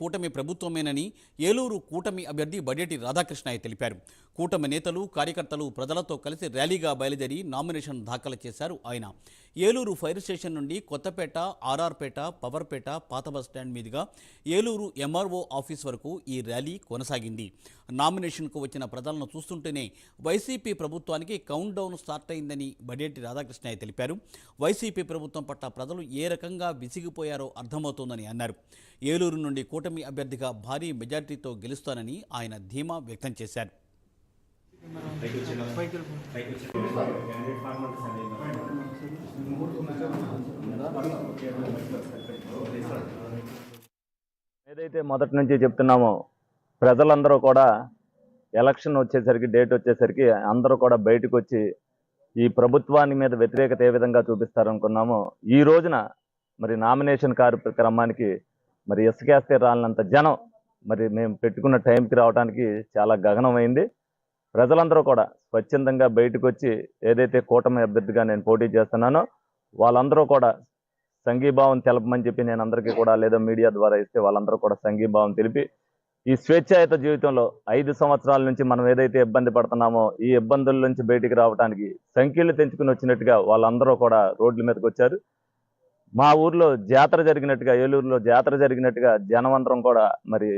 కూటమి ప్రభుత్వమేనని ఏలూరు కూటమి అభ్యర్థి బడేటి రాధాకృష్ణయ్య తెలిపారు. కూటమి నేతలు కార్యకర్తలు ప్రజలతో కలిసి ర్యాలీగా బయలుదేరి నామినేషన్ దాఖలు చేశారు ఆయన. ఏలూరు ఫైర్ స్టేషన్ నుండి కొత్తపేట, ఆర్ఆర్పేట, పవర్పేట, పాత బస్టాండ్ మీదుగా ఏలూరు ఎంఆర్ఓ ఆఫీస్ వరకు ఈ ర్యాలీ కొనసాగింది. నామినేషన్కు వచ్చిన ప్రజలను చూస్తుంటేనే వైసీపీ ప్రభుత్వానికి కౌంట్ డౌన్ స్టార్ట్ అయిందని బడేటి రాధాకృష్ణయ్య తెలిపారు. వైసీపీ ప్రభుత్వం పట్ల ప్రజలు ఏ రకంగా విసిగిపోయారో అర్థమవుతోందని అన్నారు. ఏలూరు నుండి కూటమి అభ్యర్థిగా భారీ మెజార్టీతో గెలుస్తానని ఆయన ధీమా వ్యక్తం చేశారు. ఏదైతే మొదటి నుంచి చెప్తున్నామో ప్రజలందరూ కూడా ఎలక్షన్ వచ్చేసరికి, డేట్ వచ్చేసరికి అందరూ కూడా బయటకు వచ్చి ఈ ప్రభుత్వాన్ని మీద వ్యతిరేకత ఏ విధంగా చూపిస్తారనుకున్నామో, ఈ రోజున మరి నామినేషన్ కార్యక్రమానికి మరి ఇసుకేస్తే రాలినంత జనం మరి మేము పెట్టుకున్న టైంకి రావడానికి చాలా గగనమైంది. ప్రజలందరూ కూడా స్వచ్ఛందంగా బయటకు వచ్చి ఏదైతే కూటమి అభ్యర్థిగా నేను పోటీ చేస్తున్నానో వాళ్ళందరూ కూడా సంఘీభావం తెలపమని చెప్పి నేను అందరికీ కూడా, లేదా మీడియా ద్వారా ఇస్తే వాళ్ళందరూ కూడా సంఘీభావం తెలిపి ఈ స్వేచ్ఛాయుత జీవితంలో 5 సంవత్సరాల నుంచి మనం ఏదైతే ఇబ్బంది పడుతున్నామో ఈ ఇబ్బందుల నుంచి బయటికి రావడానికి సంఖ్యలు తెంచుకుని వచ్చినట్టుగా వాళ్ళందరూ కూడా రోడ్ల మీదకి వచ్చారు. మా ఊర్లో జాతర జరిగినట్టుగా, ఏలూరులో జాతర జరిగినట్టుగా జనమందరం కూడా మరి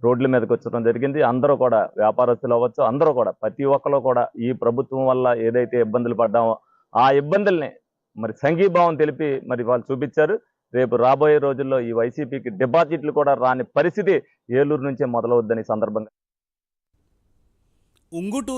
రోడ్ల మీదకి వచ్చడం జరిగింది. అందరూ కూడా వ్యాపారస్తులు అవ్వచ్చు, అందరూ కూడా ప్రతి ఒక్కరు కూడా ఈ ప్రభుత్వం వల్ల ఏదైతే ఇబ్బందులు పడ్డామో ఆ ఇబ్బందుల్ని మరి సంఘీభావం తెలిపి మరి వాళ్ళు చూపించారు. రేపు రాబోయే రోజుల్లో ఈ వైసీపీకి డిపాజిట్లు కూడా రాని పరిస్థితి ఏలూరు నుంచే మొదలవుద్దని సందర్భంగా ఉంగుటూరు